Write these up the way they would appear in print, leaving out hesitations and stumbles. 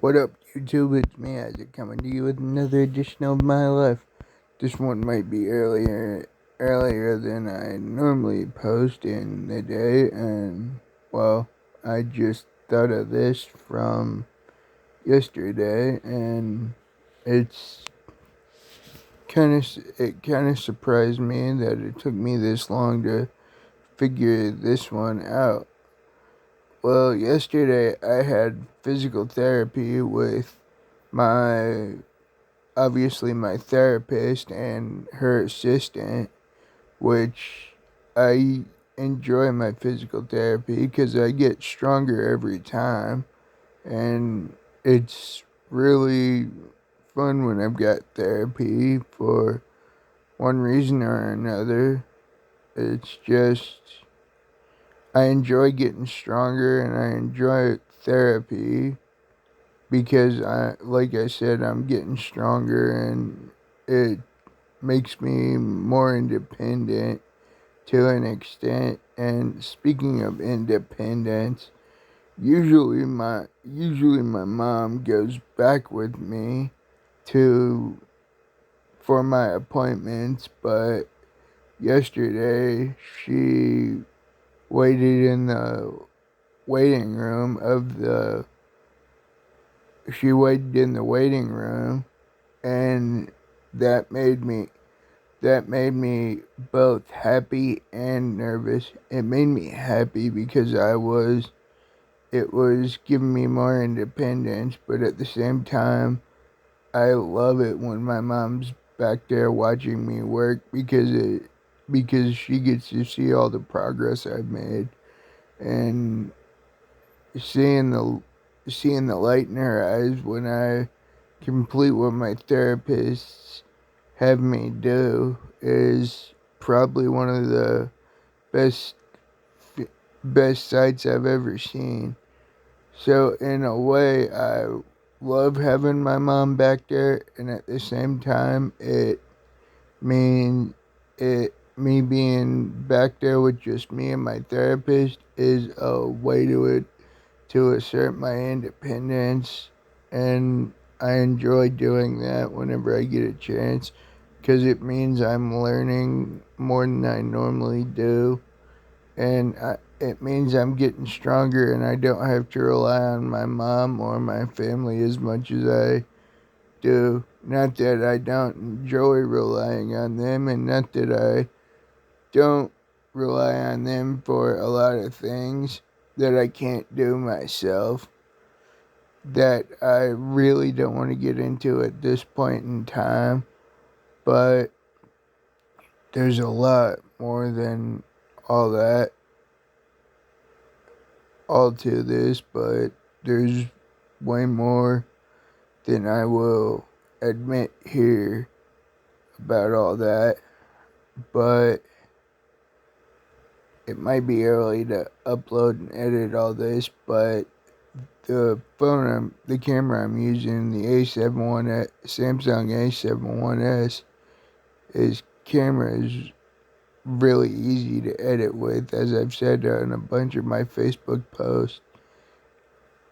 What up, YouTube? It's me, Isaac, coming to you with another edition of my life. This one might be earlier than I normally post in the day, and well, I just thought of this from yesterday, and it's it kind of surprised me that it took me this long to figure this one out. Well, yesterday I had physical therapy with my obviously my therapist and her assistant, which I enjoy my physical therapy because I get stronger every time, and it's really fun when I've got therapy for one reason or another. It's just I enjoy getting stronger and I enjoy therapy because like I said, I'm getting stronger and it makes me more independent to an extent. And speaking of independence, usually my mom goes back with me to for my appointments, but yesterday waited in the waiting room of the she waited in the waiting room, and that made me that made me both happy and nervous. It made me happy because it was giving me more independence, but at the same time, I love it when my mom's back there watching me work because she gets to see all the progress I've made, and seeing the seeing the light in her eyes when I complete what my therapists have me do is probably one of the best best sights I've ever seen. So in a way, I love having my mom back there, and at the same time, it means it me being back there with just me and my therapist is a way to assert my independence, and I enjoy doing that whenever I get a chance because it means I'm learning more than I normally do, and it means I'm getting stronger and I don't have to rely on my mom or my family as much as I do. Not that I don't enjoy relying on them, and not that I don't rely on them for a lot of things that I can't do myself, that I really don't want to get into at this point in time. But there's a lot more than all that, all to this, but there's way more than I will admit here about all that. But it might be early to upload and edit all this, but the camera I'm using, the Samsung A71S, is camera is really easy to edit with, as I've said on a bunch of my Facebook posts.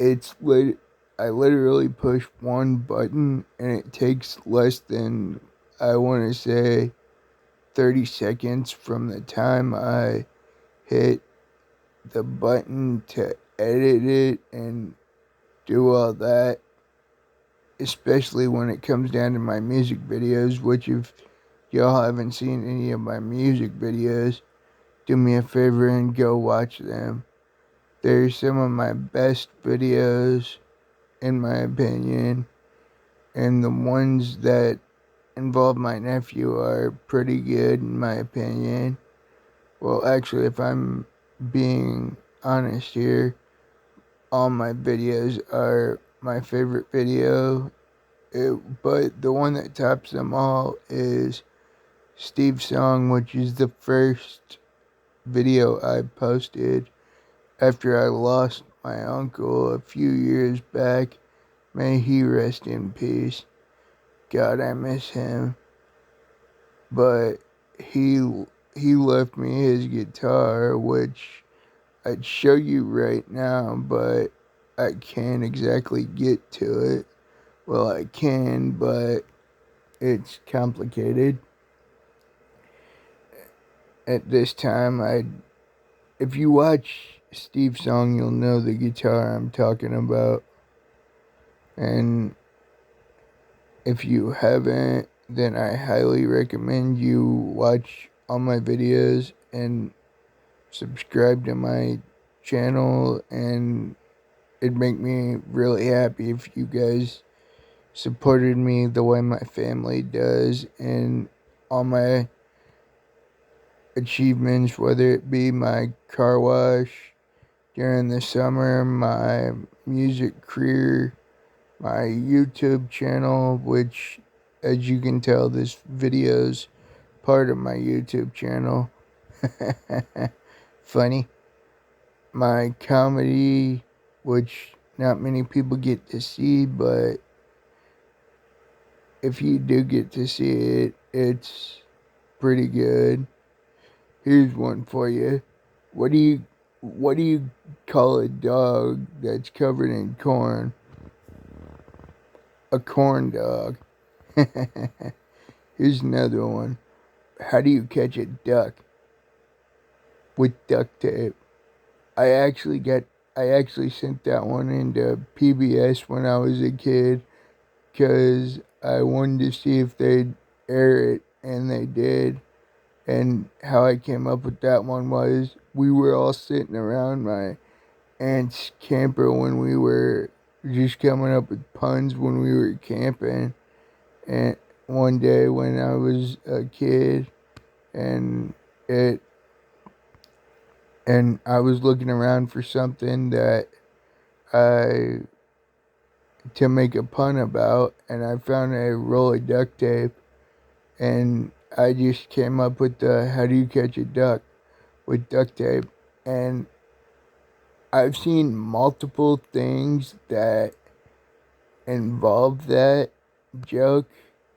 I literally push one button and it takes less than, I want to say, 30 seconds from the time I hit the button to edit it and do all that, especially when it comes down to my music videos, which if y'all haven't seen any of my music videos, do me a favor and go watch them. They're some of my best videos, in my opinion, and the ones that involve my nephew are pretty good, in my opinion. Well, actually, if I'm being honest here, all my videos are my favorite video. But the one that tops them all is Steve's song, which is the first video I posted after I lost my uncle a few years back. May he rest in peace. God, I miss him. But he left me his guitar, which I'd show you right now, but I can't exactly get to it. Well, I can, but it's complicated. At this time, if you watch Steve's song, you'll know the guitar I'm talking about. And if you haven't, then I highly recommend you watch all my videos and subscribe to my channel, and it'd make me really happy if you guys supported me the way my family does and all my achievements, whether it be my car wash during the summer, my music career, my YouTube channel, which, as you can tell, this video's part of my YouTube channel. Funny. My comedy, which not many people get to see, but if you do get to see it, it's pretty good. Here's one for you. What do you call a dog that's covered in corn? A corn dog. Here's another one. How do you catch a duck? With duct tape. I actually sent that one into PBS when I was a kid because I wanted to see if they'd air it, and they did. And how I came up with that one was we were all sitting around my aunt's camper when we were just coming up with puns when we were camping. And one day when I was a kid, and it and I was looking around for something that I to make a pun about, and I found a roll of duct tape, and I just came up with the how do you catch a duck with duct tape. And I've seen multiple things that involve that joke,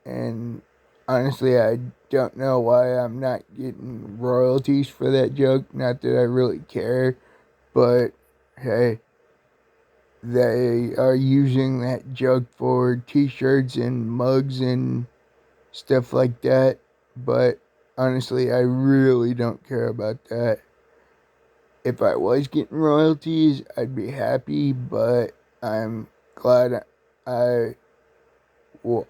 and honestly, I don't know why I'm not getting royalties for that joke. Not that I really care, but hey, they are using that joke for t-shirts and mugs and stuff like that. But honestly, I really don't care about that. If I was getting royalties, I'd be happy, but I'm glad I, well,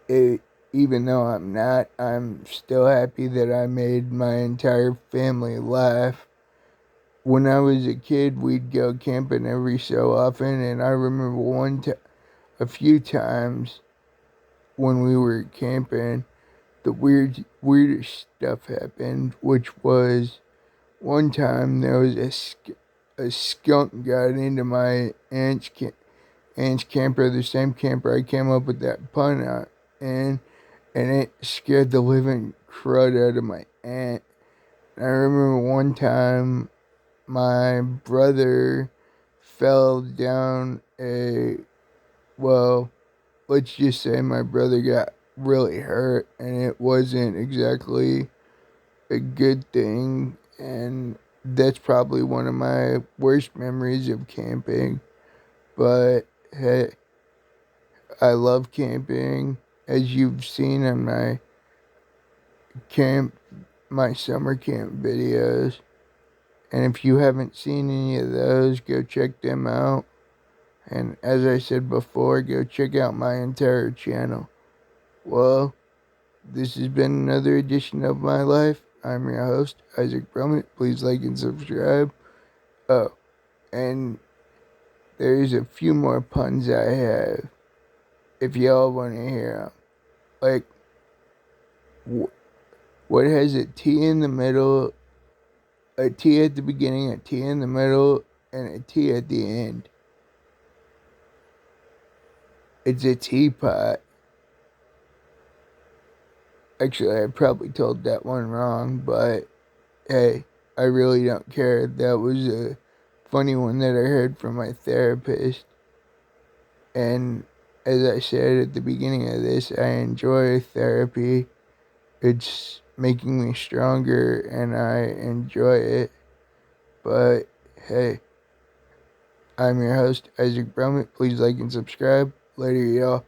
it, even though I'm not, I'm still happy that I made my entire family laugh. When I was a kid, we'd go camping every so often, and I remember a few times when we were camping, the weirdest stuff happened, which was one time there was a skunk got into my aunt's camper, the same camper I came up with that pun out, and it scared the living crud out of my aunt. I remember one time my brother fell down well, let's just say my brother got really hurt, and it wasn't exactly a good thing, and that's probably one of my worst memories of camping. But hey, I love camping, as you've seen in camp my summer camp videos. And if you haven't seen any of those, go check them out. And as I said before, go check out my entire channel. Well, this has been another edition of my life. I'm your host, Isaac Brummett. Please like and subscribe. Oh, and there's a few more puns I have, if y'all want to hear them. Like, what has a T in the middle, a T at the beginning, a T in the middle, and a T at the end? It's a teapot. Actually, I probably told that one wrong, but hey, I really don't care. That was a funny one that I heard from my therapist. And as I said at the beginning of this, I enjoy therapy. It's making me stronger and I enjoy it. But hey, I'm your host, Isaac Brummett. Please like and subscribe. Later, y'all.